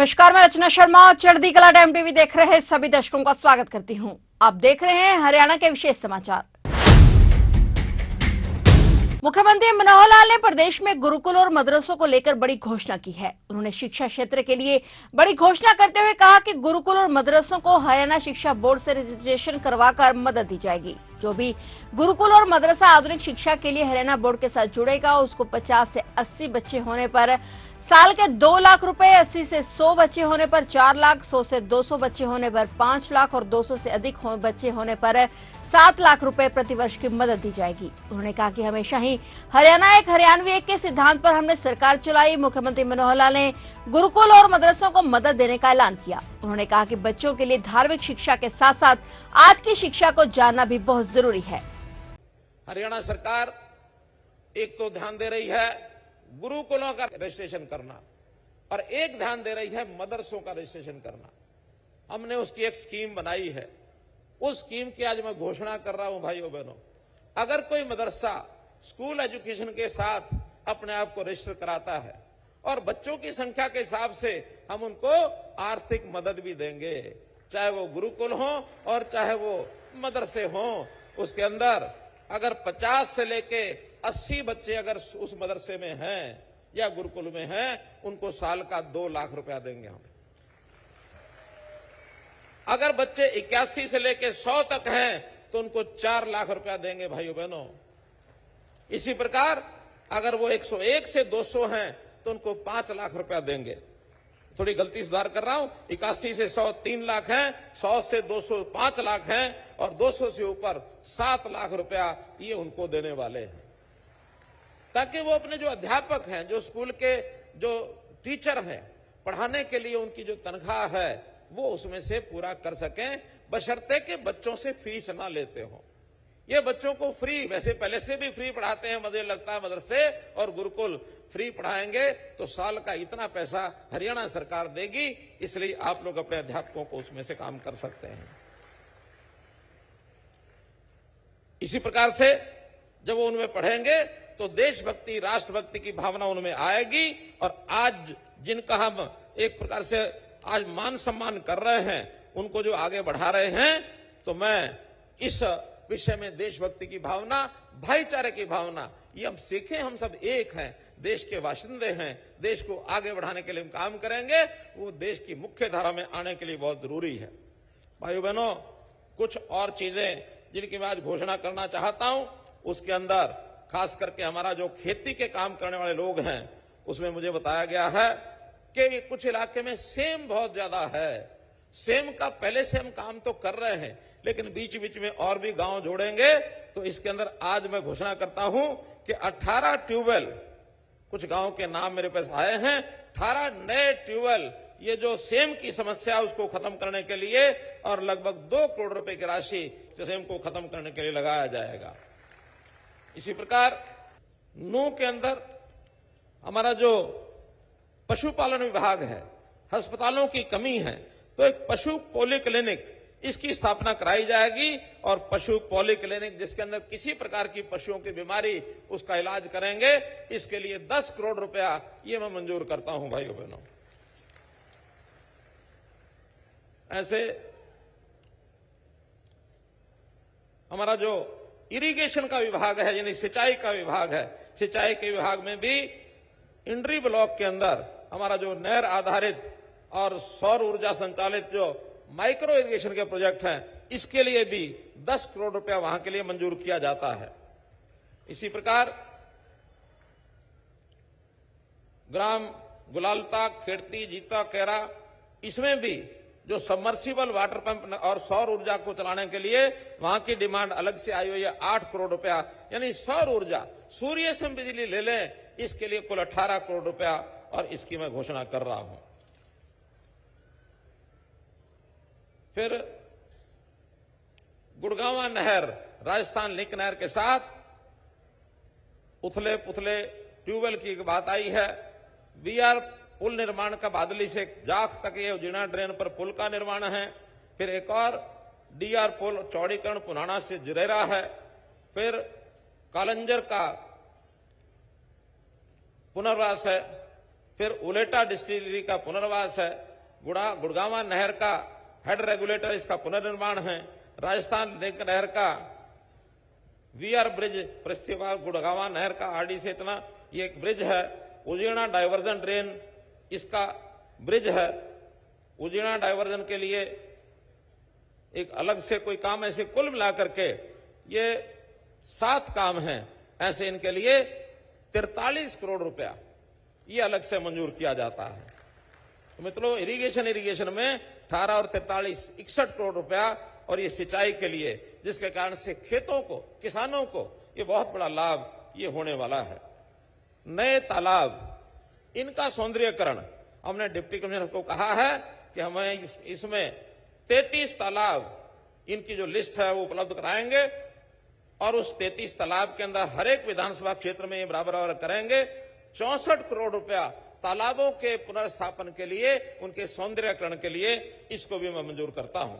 नमस्कार, मैं रचना शर्मा। चढ़ती कला टाइम टीवी देख रहे सभी दर्शकों का स्वागत करती हूं। आप देख रहे हैं हरियाणा के विशेष समाचार। मुख्यमंत्री मनोहर लाल ने प्रदेश में गुरुकुल और मदरसों को लेकर बड़ी घोषणा की है। उन्होंने शिक्षा क्षेत्र के लिए बड़ी घोषणा करते हुए कहा कि गुरुकुल और मदरसों को हरियाणा शिक्षा बोर्ड से रजिस्ट्रेशन करवाकर मदद दी जाएगी। जो भी गुरुकुल और मदरसा आधुनिक शिक्षा के लिए हरियाणा बोर्ड के साथ जुड़ेगा, उसको 50 से 80 बच्चे होने पर साल के 2 लाख रुपए, 80 से 100 बच्चे होने पर 4 लाख, 100 से 200 बच्चे होने पर 5 लाख और 200 से अधिक बच्चे होने पर 7 लाख रुपए प्रतिवर्ष की मदद दी जाएगी। उन्होंने कहा कि हमेशा ही हरियाणा एक हरियाणवी एक के सिद्धांत पर हमने सरकार चलाई। मुख्यमंत्री मनोहर लाल ने गुरुकुल और मदरसों को मदद देने का ऐलान किया। उन्होंने कहा कि बच्चों के लिए धार्मिक शिक्षा के साथ साथ आज की शिक्षा को जानना भी बहुत जरूरी है। हरियाणा सरकार एक तो ध्यान दे रही है गुरुकुलों का रजिस्ट्रेशन करना और एक ध्यान दे रही है मदरसों का रजिस्ट्रेशन करना। हमने उसकी एक स्कीम बनाई है। उस स्कीम की आज मैं घोषणा कर रहा हूं भाइयों बहनों। अगर कोई मदरसा स्कूल एजुकेशन के साथ अपने आप को रजिस्टर कराता है और बच्चों की संख्या के हिसाब से हम उनको आर्थिक मदद भी देंगे, चाहे वो गुरुकुल हो और चाहे वो मदरसे हो। उसके अंदर अगर 50 से लेके 80 बच्चे अगर उस मदरसे में हैं या गुरुकुल में हैं, उनको साल का 2 लाख रुपया देंगे हम। अगर बच्चे 81 से लेके 100 तक हैं तो उनको 4 लाख रुपया देंगे भाइयों बहनों। इसी प्रकार अगर वो 101 से 200 हैं तो उनको 5 लाख रुपया देंगे। थोड़ी गलती सुधार कर रहा हूं, 81 से 100 3 लाख हैं, 100 से 200 5 लाख हैं और 200 से ऊपर 7 लाख रुपया ये उनको देने वाले हैं, ताकि वो अपने जो अध्यापक हैं, जो स्कूल के जो टीचर हैं, पढ़ाने के लिए उनकी जो तनख्वाह है वो उसमें से पूरा कर सकें, बशर्ते के बच्चों से फीस ना लेते हो। ये बच्चों को फ्री, वैसे पहले से भी फ्री पढ़ाते हैं, मुझे लगता है मदरसे और गुरुकुल फ्री पढ़ाएंगे तो साल का इतना पैसा हरियाणा सरकार देगी। इसलिए आप लोग अपने अध्यापकों को उसमें से काम कर सकते हैं। इसी प्रकार से जब वो उनमें पढ़ेंगे तो देशभक्ति, राष्ट्रभक्ति की भावना उनमें आएगी। और आज जिनका हम एक प्रकार से आज मान सम्मान कर रहे हैं, उनको जो आगे बढ़ा रहे हैं, तो मैं इस विषय में देशभक्ति की भावना, भाईचारे की भावना, ये हम सीखें। हम सब एक हैं, देश के बाशिंदे हैं, देश को आगे बढ़ाने के लिए हम काम करेंगे। वो देश की मुख्य धारा में आने के लिए बहुत जरूरी है। भाइयों बहनों, कुछ और चीजें जिनकी मैं आज घोषणा करना चाहता हूं, उसके अंदर खास करके हमारा जो खेती के काम करने वाले लोग हैं, उसमें मुझे बताया गया है कि कुछ इलाके में सेम बहुत ज्यादा है। सेम का पहले से हम काम तो कर रहे हैं, लेकिन बीच बीच में और भी गांव जोड़ेंगे। तो इसके अंदर आज मैं घोषणा करता हूं कि 18 ट्यूबवेल, कुछ गांव के नाम मेरे पास आए हैं, 18 नए ट्यूबवेल, ये जो सेम की समस्या उसको खत्म करने के लिए, और लगभग 2 करोड़ रुपए की राशि सेम को खत्म करने के लिए लगाया जाएगा। इसी प्रकार नूह के अंदर हमारा जो पशुपालन विभाग है, अस्पतालों की कमी है, तो एक पशु पॉलीक्लिनिक इसकी स्थापना कराई जाएगी। और पशु पॉलीक्लिनिक जिसके अंदर किसी प्रकार की पशुओं की बीमारी, उसका इलाज करेंगे। इसके लिए 10 करोड़ रुपया ये मैं मंजूर करता हूं भाइयों बहनों। ऐसे हमारा जो इरिगेशन का विभाग है, यानी सिंचाई का विभाग है, सिंचाई के विभाग में भी इंड्री ब्लॉक के अंदर हमारा जो नहर आधारित और सौर ऊर्जा संचालित जो माइक्रो इरिगेशन के प्रोजेक्ट हैं, इसके लिए भी 10 करोड़ रुपया वहां के लिए मंजूर किया जाता है। इसी प्रकार ग्राम गुलालता, खेड़ती, जीता, कैरा, इसमें भी जो सबमर्सिबल वाटर पंप और सौर ऊर्जा को चलाने के लिए वहां की डिमांड अलग से आई हुई है 8 करोड़ रुपया, यानी सौर ऊर्जा, सूर्य से बिजली ले लें, इसके लिए कुल 18 करोड़ रुपया, और इसकी मैं घोषणा कर रहा हूं। फिर गुड़गांवा नहर, राजस्थान लिंक नहर के साथ उथले पुथले ट्यूबवेल की बात आई है। बीआर पुल निर्माण का बादली से जाख तक ये जीना ड्रेन पर पुल का निर्माण है। फिर एक और डीआर पुल चौड़ीकरण पुनाना से जुरेरा है। फिर कालंजर का पुनर्वास है। फिर उलेटा डिस्टिलरी का पुनर्वास है। गुड़गावा नहर का हेड रेगुलेटर, इसका पुनर्निर्माण है। राजस्थान लिंक नहर का वीआर ब्रिज, परिस्थितिवार गुड़गावा नहर का आरडी से इतना ये एक ब्रिज है। उजीना डाइवर्जन ड्रेन, इसका ब्रिज है। उजीना डाइवर्जन के लिए एक अलग से कोई काम, ऐसे कुल मिलाकर के ये 7 काम हैं। ऐसे इनके लिए 43 करोड़ रुपया ये अलग से मंजूर किया जाता है। तो मित्रों, इरिगेशन में 18 और 43 61 करोड़ रुपया, और ये सिंचाई के लिए, जिसके कारण से खेतों को, किसानों को ये बहुत बड़ा लाभ ये होने वाला है। नए तालाब, इनका सौंदर्यीकरण, हमने डिप्टी कमिश्नर को कहा है कि हमें इसमें 33 तालाब, इनकी जो लिस्ट है वो उपलब्ध कराएंगे, और उस 33 तालाब के अंदर हर एक विधानसभा क्षेत्र में ये बराबर करेंगे। 64 करोड़ रुपया तालाबों के पुनर्स्थापन के लिए, उनके सौंदर्यीकरण के लिए, इसको भी मैं मंजूर करता हूं।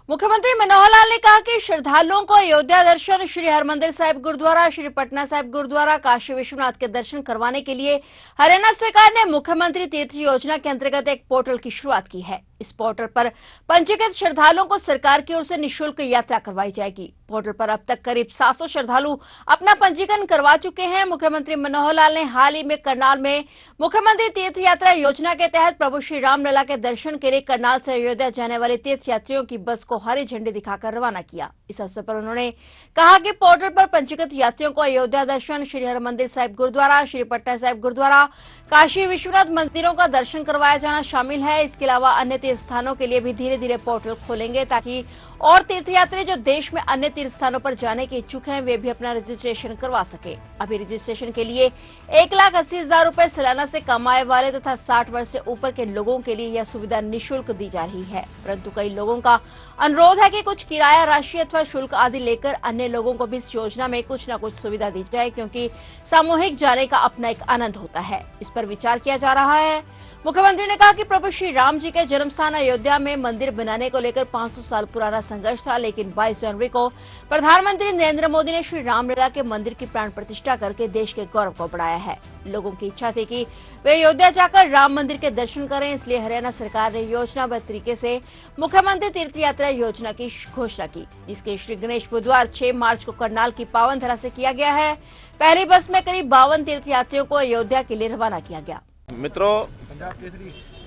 मुख्यमंत्री मनोहर लाल ने कहा कि श्रद्धालुओं को अयोध्या दर्शन, श्री हरमंदिर साहिब गुरुद्वारा, श्री पटना साहिब गुरुद्वारा, काशी विश्वनाथ के दर्शन करवाने के लिए हरियाणा सरकार ने मुख्यमंत्री तीर्थ योजना के अंतर्गत एक पोर्टल की शुरुआत की है। इस पोर्टल पर पंजीकृत श्रद्धालुओं को सरकार की ओर से निःशुल्क यात्रा करवाई जाएगी। पोर्टल पर अब तक करीब 700 श्रद्धालु अपना पंजीकरण करवा चुके हैं। मुख्यमंत्री मनोहर लाल ने हाल ही में करनाल में मुख्यमंत्री तीर्थ यात्रा योजना के तहत प्रभु श्री रामलला के दर्शन के लिए करनाल से अयोध्या जाने वाले तीर्थ यात्रियों की बस को हरी झंडी दिखाकर रवाना किया। इस अवसर पर उन्होंने कहा कि पोर्टल पर पंजीकृत यात्रियों को अयोध्या दर्शन, श्री हरमंदिर साहिब गुरुद्वारा, श्री पटना साहिब गुरुद्वारा, काशी विश्वनाथ मंदिरों का दर्शन करवाया जाना शामिल है। इसके अलावा अन्य तीर्थ स्थानों के लिए भी धीरे धीरे पोर्टल खोलेंगे, ताकि और तीर्थयात्री जो देश में अन्य तीर्थ स्थानों पर जाने के इच्छुक हैं वे भी अपना रजिस्ट्रेशन करवा सके। अभी रजिस्ट्रेशन के लिए 1,80,000 रुपए सालाना से कमाए वाले तथा 60 वर्ष से ऊपर के लोगों के लिए यह सुविधा निःशुल्क दी जा रही है, परंतु कई लोगों का अनुरोध है कि कुछ किराया राशि अथवा शुल्क आदि लेकर अन्य लोगों को भी इस योजना में कुछ न कुछ सुविधा दी जाए, क्योंकि सामूहिक जाने का अपना एक आनंद होता है। इस पर विचार किया जा रहा है। मुख्यमंत्री ने कहा कि प्रभु श्री राम जी के जन्म स्थान अयोध्या में मंदिर बनाने को लेकर 500 साल पुराना संघर्ष था, लेकिन 22 जनवरी को प्रधानमंत्री नरेंद्र मोदी ने श्री रामलला के मंदिर की प्राण प्रतिष्ठा करके देश के गौरव को बढ़ाया है। लोगों की इच्छा थी कि वे अयोध्या जाकर राम मंदिर के दर्शन करें, इसलिए हरियाणा सरकार ने योजनाबद्ध तरीके से मुख्यमंत्री तीर्थ यात्रा योजना की घोषणा की, जिसके श्री गणेश बुधवार 6 मार्च को करनाल की पावन धरा से किया गया है। पहली बस में करीब 52 तीर्थ यात्रियों को अयोध्या के लिए रवाना किया गया। मित्रों,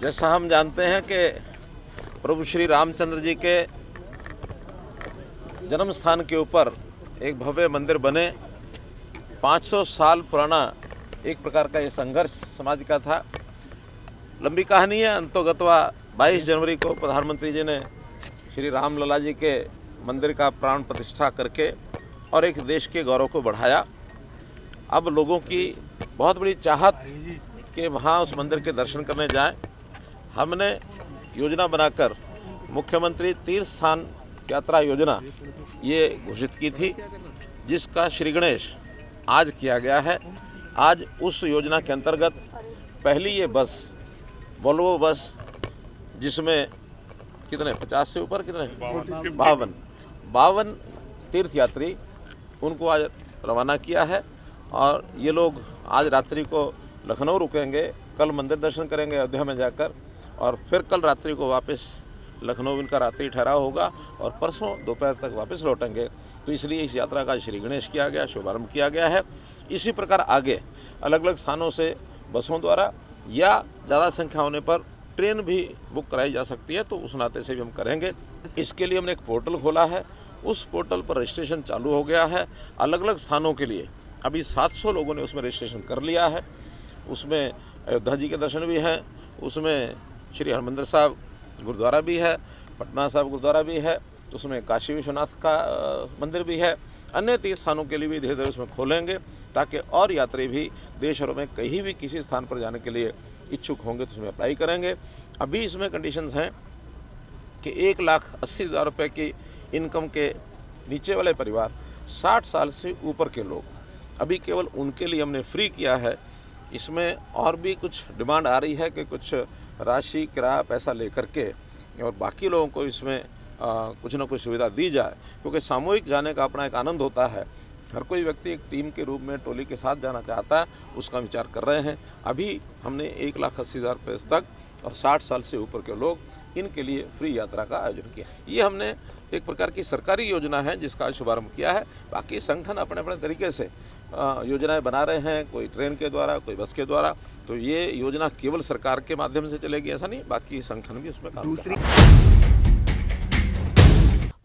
जैसा हम जानते हैं कि प्रभु श्री रामचंद्र जी के जन्म स्थान के ऊपर एक भव्य मंदिर बने, 500 साल पुराना एक प्रकार का ये संघर्ष समाज का था। लंबी कहानी है, अंतोगत्वा 22 जनवरी को प्रधानमंत्री जी ने श्री रामलला जी के मंदिर का प्राण प्रतिष्ठा करके और एक देश के गौरव को बढ़ाया। अब लोगों की बहुत बड़ी चाहत कि वहाँ उस मंदिर के दर्शन करने जाएं। हमने योजना बनाकर मुख्यमंत्री तीर्थ स्थान यात्रा योजना ये घोषित की थी, जिसका श्री गणेश आज किया गया है। आज उस योजना के अंतर्गत पहली ये बस, वोल्वो बस, जिसमें कितने 50 से ऊपर कितने 52 तीर्थ यात्री, उनको आज रवाना किया है। और ये लोग आज रात्रि को लखनऊ रुकेंगे, कल मंदिर दर्शन करेंगे अयोध्या में जाकर, और फिर कल रात्रि को वापस लखनऊ इनका रात्रि ठहराव होगा और परसों दोपहर तक वापस लौटेंगे। तो इसलिए इस यात्रा का श्री गणेश किया गया, शुभारंभ किया गया है। इसी प्रकार आगे अलग अलग स्थानों से बसों द्वारा या ज़्यादा संख्या होने पर ट्रेन भी बुक कराई जा सकती है, तो उस नाते से भी हम करेंगे। इसके लिए हमने एक पोर्टल खोला है, उस पोर्टल पर रजिस्ट्रेशन चालू हो गया है। अलग अलग स्थानों के लिए अभी 700 लोगों ने उसमें रजिस्ट्रेशन कर लिया है। उसमें अयोध्या जी के दर्शन भी हैं, उसमें श्री हरमंदिर साहिब गुरुद्वारा भी है, पटना साहिब गुरुद्वारा भी है, उसमें काशी विश्वनाथ का मंदिर भी है। अन्य तीर्थ स्थानों के लिए भी धीरे धीरे उसमें खोलेंगे, ताकि और यात्री भी देश भर में कहीं भी किसी स्थान पर जाने के लिए इच्छुक होंगे तो उसमें अप्लाई करेंगे। अभी इसमें कंडीशंस हैं कि 1,80,000 रुपये की इनकम के नीचे वाले परिवार, 60 साल से ऊपर के लोग, अभी केवल उनके लिए हमने फ्री किया है। इसमें और भी कुछ डिमांड आ रही है कि कुछ राशि किराया पैसा लेकर के और बाकी लोगों को इसमें कुछ ना कुछ सुविधा दी जाए, क्योंकि सामूहिक जाने का अपना एक आनंद होता है। हर कोई व्यक्ति एक टीम के रूप में टोली के साथ जाना चाहता है, उसका विचार कर रहे हैं। अभी हमने 1,80,000 रुपये तक और 60 साल से ऊपर के लोग इनके लिए फ्री यात्रा का आयोजन किया। ये हमने एक प्रकार की सरकारी योजना है जिसका शुभारंभ किया है। बाकी संगठन अपने अपने तरीके से योजनाएं बना रहे हैं, कोई ट्रेन के द्वारा, कोई बस के द्वारा। तो ये योजना केवल सरकार के माध्यम से चलेगी ऐसा नहीं, बाकी संगठन भी उसमें काम कर रहे हैं।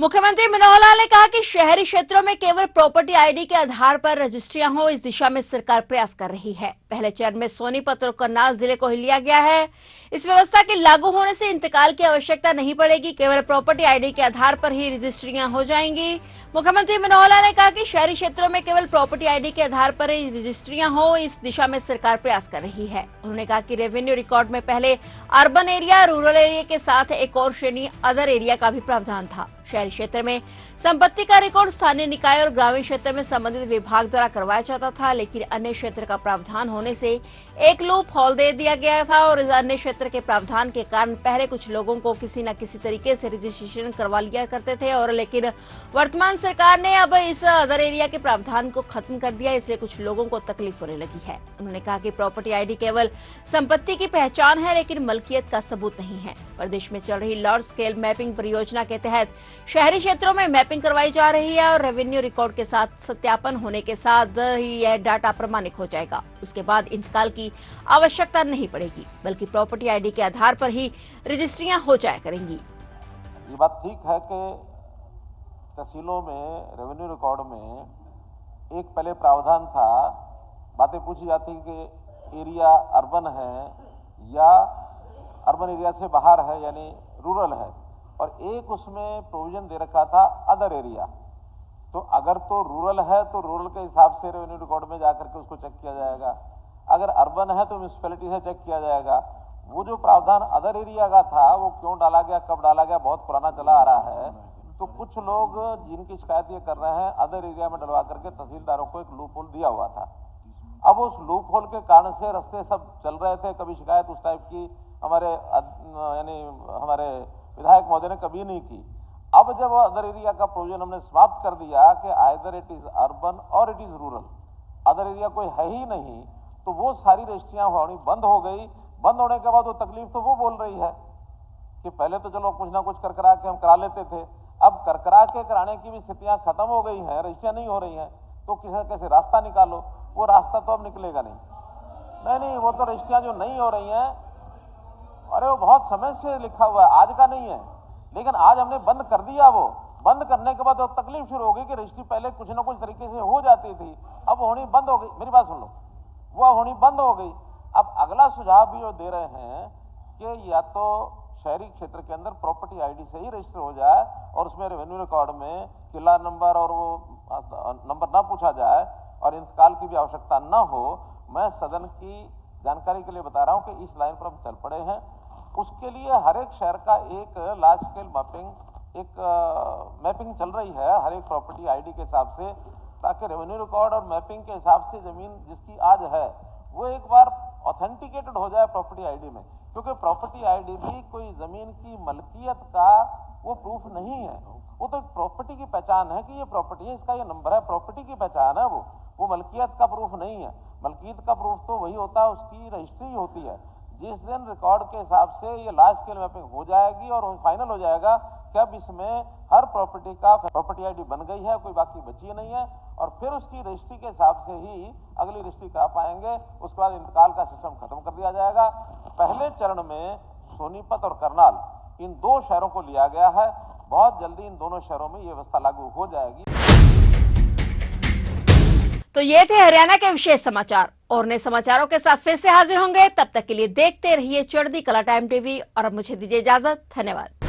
मुख्यमंत्री मनोहर लाल ने कहा कि शहरी क्षेत्रों में केवल प्रॉपर्टी आईडी के आधार पर रजिस्ट्रियां हो, इस दिशा में सरकार प्रयास कर रही है। पहले चरण में सोनीपत और करनाल जिले को लिया गया है। इस व्यवस्था के लागू होने से इंतकाल की आवश्यकता नहीं पड़ेगी, केवल प्रॉपर्टी आईडी के आधार पर ही रजिस्ट्रियां हो जाएंगी। मुख्यमंत्री मनोहर लाल ने कहा कि शहरी क्षेत्रों में केवल प्रॉपर्टी आईडी के आधार पर ही रजिस्ट्रियां हो, इस दिशा में सरकार प्रयास कर रही है। उन्होंने कहा कि रेवेन्यू रिकॉर्ड में पहले अर्बन एरिया, रूरल एरिया के साथ एक और श्रेणी अदर एरिया का भी प्रावधान था। शहरी क्षेत्र में संपत्ति का रिकॉर्ड स्थानीय निकाय और ग्रामीण क्षेत्र में संबंधित विभाग द्वारा करवाया जाता था, लेकिन अन्य क्षेत्र का प्रावधान होने से एक लूप होल दे दिया गया था और इस अन्य क्षेत्र के प्रावधान के कारण पहले कुछ लोगों को किसी न किसी तरीके से रजिस्ट्रेशन करवा लिया करते थे, और लेकिन वर्तमान सरकार ने अब इस अदर एरिया के प्रावधान को खत्म कर दिया, इसलिए कुछ लोगों को तकलीफ होने लगी है। उन्होंने कहा कि प्रॉपर्टी आईडी केवल संपत्ति की पहचान है, लेकिन मलकियत का सबूत नहीं है। प्रदेश में चल रही लार्ज स्केल मैपिंग परियोजना के तहत शहरी क्षेत्रों में मैपिंग करवाई जा रही है और रेवेन्यू रिकॉर्ड के साथ सत्यापन होने के साथ ही यह डाटा प्रमाणित हो जाएगा। उसके बाद इंतकाल की आवश्यकता नहीं पड़ेगी, बल्कि प्रॉपर्टी आईडी के आधार पर ही रजिस्ट्रियां हो जाया करेंगी। ये बात ठीक है कि तहसीलों में रेवेन्यू रिकॉर्ड में एक पहले प्रावधान था, बातें पूछी जाती कि एरिया अर्बन है या अर्बन एरिया से बाहर है यानी रूरल है, और एक उसमें प्रोविजन दे रखा था अदर एरिया। तो अगर तो रूरल है तो रूरल के हिसाब से रेवेन्यू रिकॉर्ड में जाकर के उसको चेक किया जाएगा, अगर अर्बन है तो म्यूनिसिपैलिटी से चेक किया जाएगा। वो जो प्रावधान अदर एरिया का था वो क्यों डाला गया, कब डाला गया, बहुत पुराना चला आ रहा है। तो कुछ लोग जिनकी शिकायत ये कर रहे हैं अदर एरिया में डलवा करके तहसीलदारों को एक लूप होल दिया हुआ था। अब उस लूप होल के कारण से रास्ते सब चल रहे थे, कभी शिकायत उस टाइप की हमारे विधायक महोदय ने कभी नहीं की। अब जब अदर एरिया का प्रोविजन हमने समाप्त कर दिया कि आइदर इट इज अर्बन और it is rural, other area कोई है ही नहीं, तो वो सारी रजिस्ट्रियां होनी बंद हो गई। बंद होने के बाद वो तकलीफ तो वो बोल रही है कि पहले तो चलो कुछ ना कुछ कर करा के हम करा लेते थे, अब कर करा के कराने की भी स्थितियां खत्म हो गई हैं, रजिस्ट्रियां नहीं हो रही हैं, तो किसी कैसे रास्ता निकालो। वो रास्ता तो अब निकलेगा नहीं, वो तो रजिस्ट्रियां जो नहीं हो रही हैं, अरे वो बहुत समय से लिखा हुआ है, आज का नहीं है, लेकिन आज हमने बंद कर दिया। वो बंद करने के बाद वो तकलीफ शुरू हो गई कि रजिस्ट्री पहले कुछ ना कुछ तरीके से हो जाती थी, अब होनी बंद हो गई। मेरी बात सुन लो, वो होनी बंद हो गई। अब अगला सुझाव भी वो दे रहे हैं कि या तो शहरी क्षेत्र के अंदर प्रॉपर्टी आईडी से ही रजिस्टर हो जाए और उसमें रेवेन्यू रिकॉर्ड में किला नंबर और वो नंबर ना पूछा जाए और इंतकाल की भी आवश्यकता न हो। मैं सदन की जानकारी के लिए बता रहा हूं कि इस लाइन पर हम चल पड़े हैं। उसके लिए हर एक शहर का एक लार्ज स्केल मैपिंग चल रही है हर एक प्रॉपर्टी आईडी के हिसाब से, ताकि रेवेन्यू रिकॉर्ड और मैपिंग के हिसाब से जमीन जिसकी आज है वो एक बार ऑथेंटिकेटेड हो जाए प्रॉपर्टी आईडी में, क्योंकि प्रॉपर्टी आईडी भी कोई जमीन की मलकियत का वो प्रूफ नहीं है, वो तो प्रॉपर्टी की पहचान है कि ये प्रॉपर्टी है, इसका ये नंबर है, प्रॉपर्टी की पहचान है वो मलकियत का प्रूफ नहीं है। मलकियत का प्रूफ तो वही होता है, उसकी रजिस्ट्री होती है। जिस दिन रिकॉर्ड के हिसाब से ये लार्ज स्केल मैपिंग हो जाएगी और फाइनल हो जाएगा कि अब इसमें हर प्रॉपर्टी का प्रॉपर्टी आईडी बन गई है, कोई बाकी बची नहीं है, और फिर उसकी रजिस्ट्री के हिसाब से ही अगली रजिस्ट्री करा पाएंगे। उसके बाद इंतकाल का सिस्टम खत्म कर दिया जाएगा। पहले चरण में सोनीपत और करनाल इन दो शहरों को लिया गया है, बहुत जल्दी इन दोनों शहरों में ये व्यवस्था लागू हो जाएगी। तो ये थे हरियाणा के विशेष समाचार, और नए समाचारों के साथ फिर से हाजिर होंगे। तब तक के लिए देखते रहिए चढ़ती कला टाइम टीवी, और अब मुझे दीजिए इजाजत। धन्यवाद।